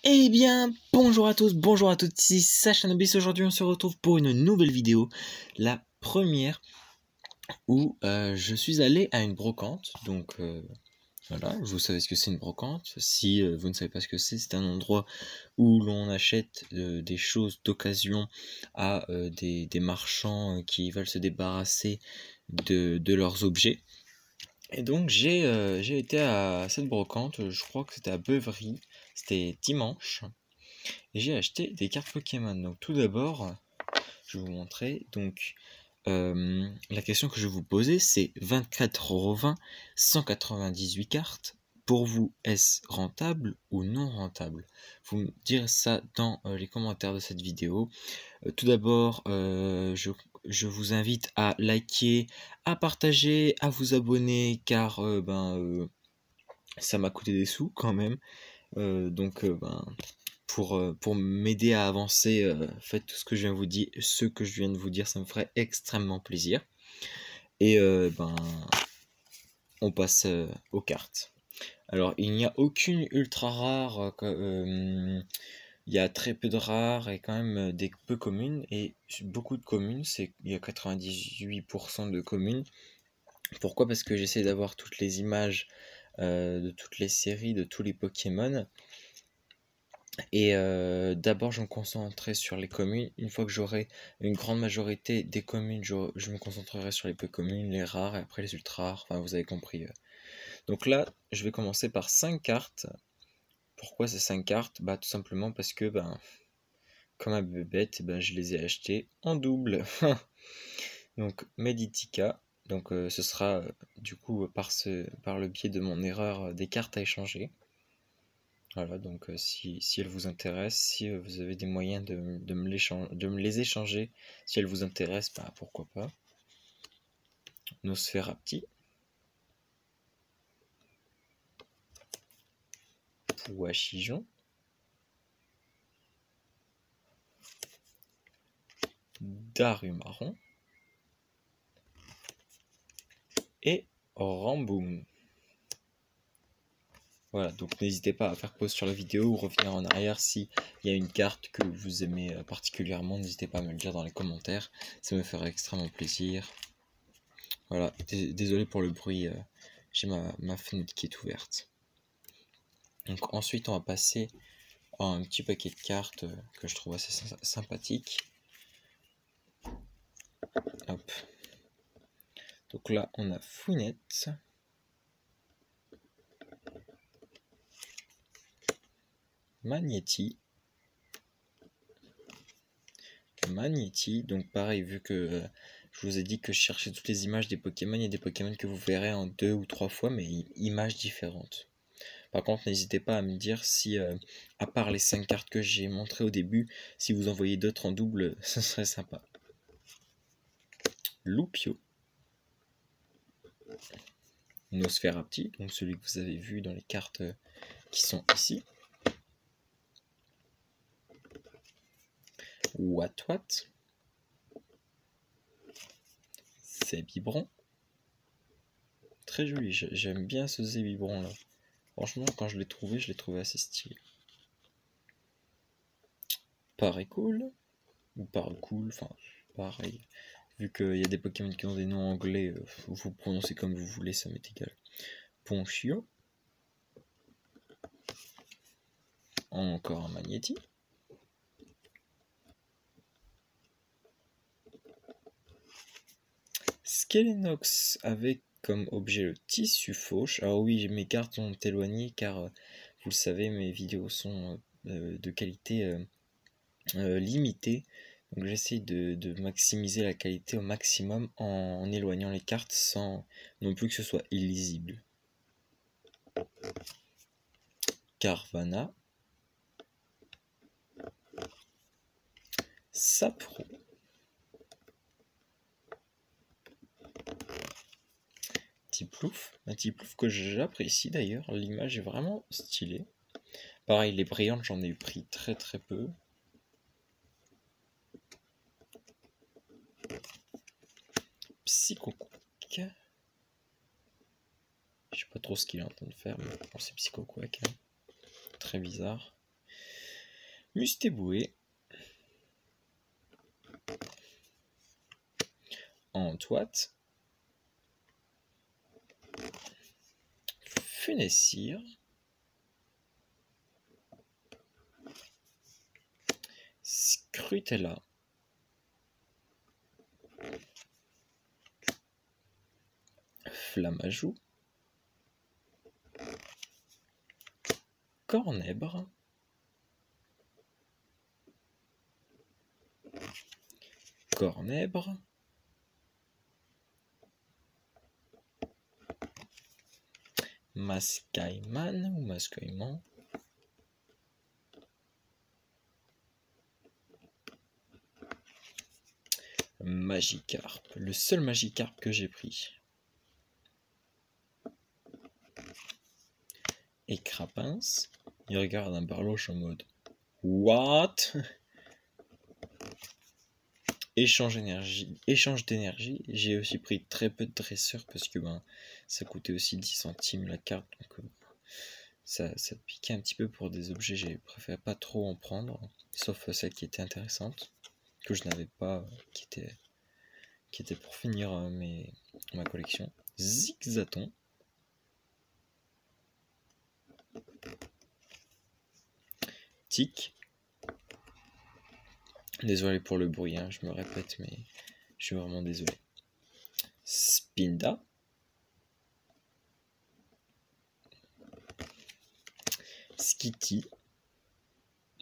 Eh bien, bonjour à tous, bonjour à toutes, c'est Sacha Nobis. Aujourd'hui on se retrouve pour une nouvelle vidéo, la première où je suis allé à une brocante. Donc voilà, vous savez ce que c'est une brocante. Si vous ne savez pas ce que c'est un endroit où l'on achète des choses d'occasion à des marchands qui veulent se débarrasser de leurs objets. Et donc j'ai été à cette brocante, je crois que c'était à Beuvry, c'était dimanche. Et j'ai acheté des cartes Pokémon. Donc tout d'abord, je vais vous montrer. Donc la question que je vais vous poser, c'est 24,20 €, 198 cartes. Pour vous, est-ce rentable ou non rentable? Vous me direz ça dans les commentaires de cette vidéo. Tout d'abord, je vous invite à liker, à partager, à vous abonner, car ça m'a coûté des sous quand même. Pour m'aider à avancer, faites tout ce que je viens de vous dire, ça me ferait extrêmement plaisir. Et on passe aux cartes. Alors, il n'y a aucune ultra rare, il y a très peu de rares et quand même des peu communes, et beaucoup de communes, il y a 98% de communes. Pourquoi? Parce que j'essaie d'avoir toutes les images de toutes les séries, de tous les Pokémon. Et d'abord, je me concentrerai sur les communes. Une fois que j'aurai une grande majorité des communes, je me concentrerai sur les peu communes, les rares, et après les ultra rares. Enfin, vous avez compris. Donc là, je vais commencer par 5 cartes. Pourquoi ces 5 cartes? Bah, tout simplement parce que, comme un bébête, je les ai achetées en double. Donc, Meditica. Donc, ce sera du coup par le biais de mon erreur des cartes à échanger. Voilà, donc si elles vous intéressent, si vous avez des moyens de me les échanger, si elles vous intéressent, pourquoi pas. Nosferapti, Pouachijon, Darumaron et Ramboum. Voilà, donc n'hésitez pas à faire pause sur la vidéo ou revenir en arrière si il y a une carte que vous aimez particulièrement. N'hésitez pas à me le dire dans les commentaires, ça me ferait extrêmement plaisir. Voilà, désolé pour le bruit, j'ai ma fenêtre qui est ouverte. Donc ensuite on va passer à un petit paquet de cartes que je trouve assez sympathique. Hop. Donc là on a Fouinette, Magnéti, donc pareil, vu que je vous ai dit que je cherchais toutes les images des Pokémon, il y a des Pokémon que vous verrez en 2 ou 3 fois, mais images différentes. Par contre, n'hésitez pas à me dire si, à part les 5 cartes que j'ai montrées au début, si vous en voyez d'autres en double, ce serait sympa. Loupio, Nosferapti, donc celui que vous avez vu dans les cartes qui sont ici. Watwat, Zébibron, très joli, j'aime bien ce Zébibron là. Franchement, quand je l'ai trouvé assez stylé. Parecool, ou Paracool, enfin pareil. Vu qu'il y a des Pokémon qui ont des noms anglais, vous prononcez comme vous voulez, ça m'est égal. Ponchio, encore un Magnéti. Skelenox avec comme objet le tissu fauche. Alors oui, mes cartes sont éloignées car vous le savez, mes vidéos sont de qualité limitée. Donc j'essaie de maximiser la qualité au maximum en éloignant les cartes sans non plus que ce soit illisible. Carvana, Sapro, Tiplouf, un Tiplouf que j'apprécie d'ailleurs, l'image est vraiment stylée. Pareil, les brillantes, j'en ai eu pris très très peu. Psychoquack. Je sais pas trop ce qu'il est en train de faire, mais bon, c'est Psychoquack. Très bizarre. Mustéboué, Antoite, Funessire, Scrutella, Flamajou, Cornèbre, Cornèbre, Mascaïman ou Mascaïman, Magikarp, le seul Magikarp que j'ai pris. Et Crapince, il regarde un Barloche en mode What? Échange d'énergie. J'ai aussi pris très peu de dresseurs parce que ça coûtait aussi 10 centimes la carte. Donc ça piquait un petit peu pour des objets. J'ai préféré pas trop en prendre. Sauf celle qui était intéressante. Que je n'avais pas. Qui était pour finir ma collection. Zigzaton. Tic. Désolé pour le bruit, hein, je me répète, mais je suis vraiment désolé. Spinda. Skitty.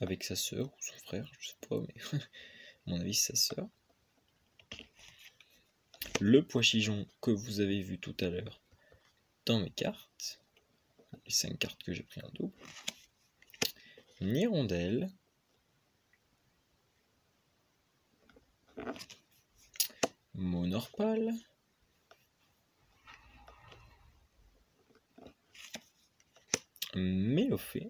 Avec sa sœur ou son frère, je sais pas, mais à mon avis c'est sa sœur. Le Poichigeon que vous avez vu tout à l'heure dans mes cartes. Les 5 cartes que j'ai pris en double. Nirondelle. Monorpal. Mélophée.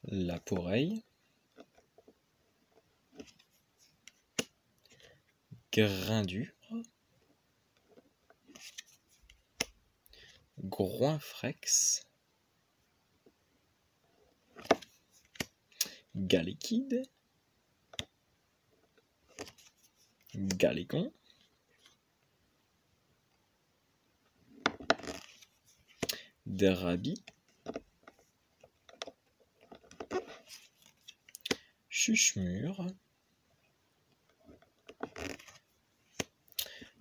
Laporeille. Grindure. Groinfrex. Galekid. Galécon. Drabi. Chuchemure.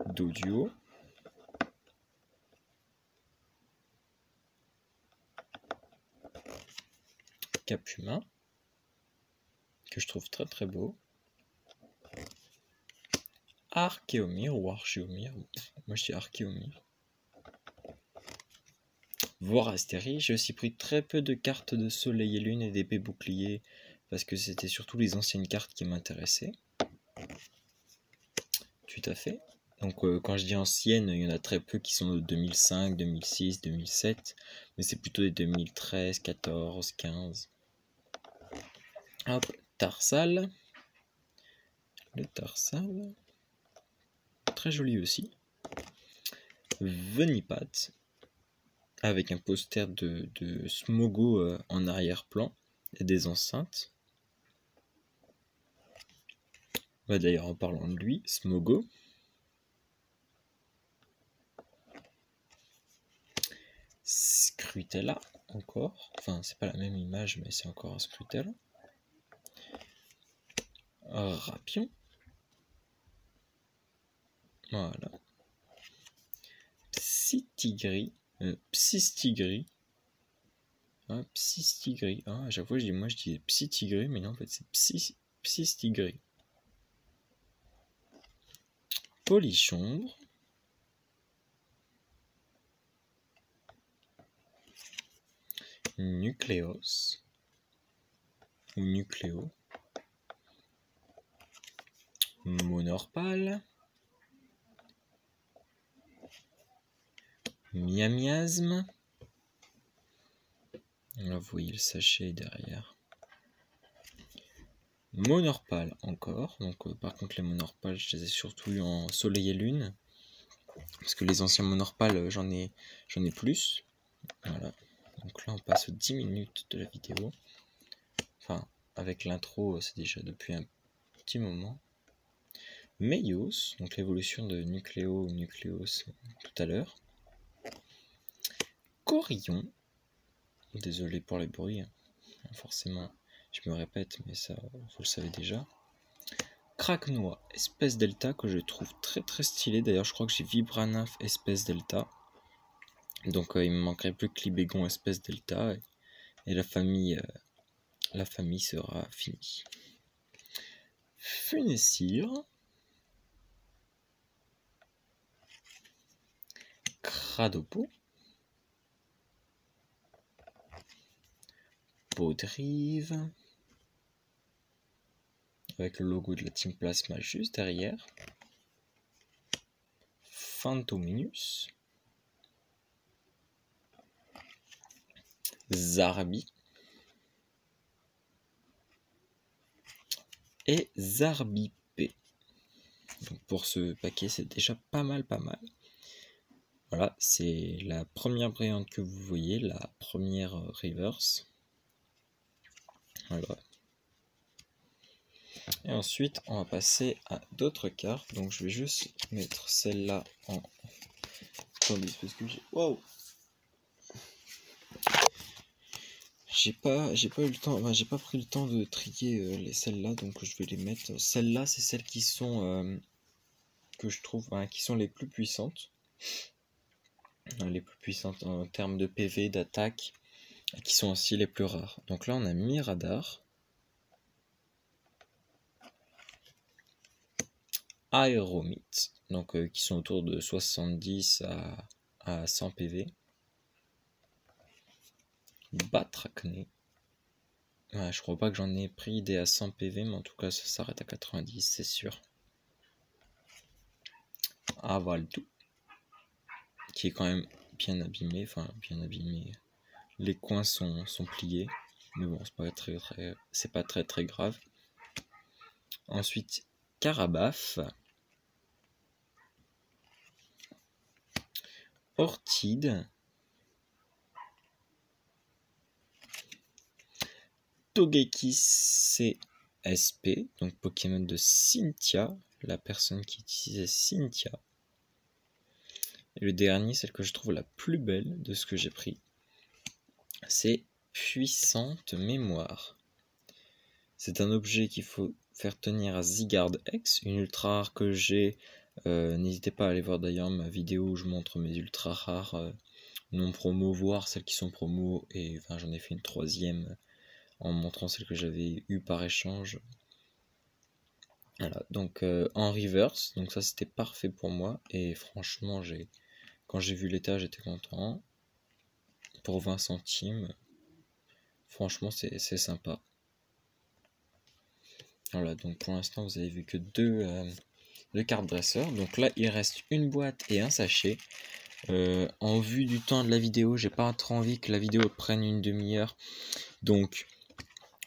Doduo. Capumin, que je trouve très très beau. Archéomir ou Archéomir, moi je dis Archéomir. Vorastérie, j'ai aussi pris très peu de cartes de Soleil et Lune et d'épée bouclier parce que c'était surtout les anciennes cartes qui m'intéressaient. Tout à fait. Donc quand je dis anciennes, il y en a très peu qui sont de 2005, 2006, 2007, mais c'est plutôt des 2013, 14, 15. Hop, Tarsal. Le Tarsal. Très joli aussi. Venipat. Avec un poster de Smogo en arrière-plan. Et des enceintes. Bah, d'ailleurs, en parlant de lui, Smogo. Scrutella, encore. Enfin, c'est pas la même image, mais c'est encore un Scrutella. Rapion. Voilà. Psystigri. Psystigri. Ah, Psystigri. Ah, à chaque fois, moi je dis Psystigri, mais non, en fait, c'est Psystigri. Polichombre. Nucléos. Ou Nucléo. Monorpal. Miamiasme. Là, vous voyez le sachet derrière. Monorpal encore. Donc, par contre, les Monorpal, je les ai surtout eu en Soleil et Lune. Parce que les anciens Monorpal, j'en ai plus. Voilà. Donc là, on passe aux 10 minutes de la vidéo. Enfin, avec l'intro, c'est déjà depuis un petit moment. Meios, donc l'évolution de Nucléo, Nucléos tout à l'heure. Corillon, désolé pour les bruits, forcément je me répète, mais ça vous le savez déjà. Craquenois, espèce delta, que je trouve très très stylé. D'ailleurs, je crois que j'ai Vibranaf espèce delta. Donc il me manquerait plus que Libégon espèce delta et la famille sera finie. Funessire, Cradopo, Podrive, avec le logo de la Team Plasma juste derrière. Phantominus, Zarbi et Zarbipé. Donc pour ce paquet, c'est déjà pas mal. Voilà, c'est la première brillante que vous voyez, la première reverse. Voilà. Et ensuite, on va passer à d'autres cartes. Donc je vais juste mettre celle-là en tandis parce que wow, j'ai pas eu le temps, enfin, j'ai pas pris le temps de trier celles-là, donc je vais les mettre. Celles-là, c'est celles qui sont que je trouve qui sont les plus puissantes. Les plus puissantes en termes de PV, d'attaque, et qui sont aussi les plus rares. Donc là, on a Miradar, Aéromite, donc qui sont autour de 70 à 100 PV. Batracné. Ouais, je crois pas que j'en ai pris des à 100 PV, mais en tout cas, ça s'arrête à 90, c'est sûr. Avaldo, qui est quand même bien abîmé, les coins sont pliés, mais bon, c'est pas très grave. Ensuite, Carabaf, Orchide, Togekiss CSP, donc Pokémon de Cynthia, la personne qui utilisait Cynthia. Et le dernier, celle que je trouve la plus belle de ce que j'ai pris, c'est Puissante Mémoire. C'est un objet qu'il faut faire tenir à Zygarde X, une ultra rare que j'ai. N'hésitez pas à aller voir d'ailleurs ma vidéo où je montre mes ultra rares non promo, voire celles qui sont promo. Et enfin, j'en ai fait une troisième en montrant celles que j'avais eues par échange. Voilà, donc en reverse, donc ça c'était parfait pour moi. Et franchement, quand j'ai vu l'état, j'étais content. Pour 20 centimes, franchement, c'est sympa. Voilà, donc pour l'instant, vous avez vu que deux cartes dresseurs. Donc là, il reste une boîte et un sachet. En vue du temps de la vidéo, j'ai pas trop envie que la vidéo prenne une demi-heure. Donc,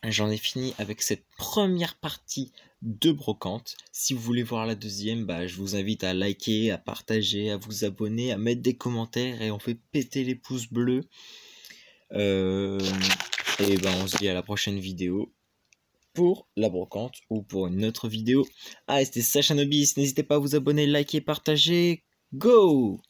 j'en ai fini avec cette première partie de brocante. Si vous voulez voir la deuxième, je vous invite à liker, à partager, à vous abonner, à mettre des commentaires et on fait péter les pouces bleus. Et on se dit à la prochaine vidéo pour la brocante ou pour une autre vidéo. C'était Sashanobis, n'hésitez pas à vous abonner, liker, partager. Go!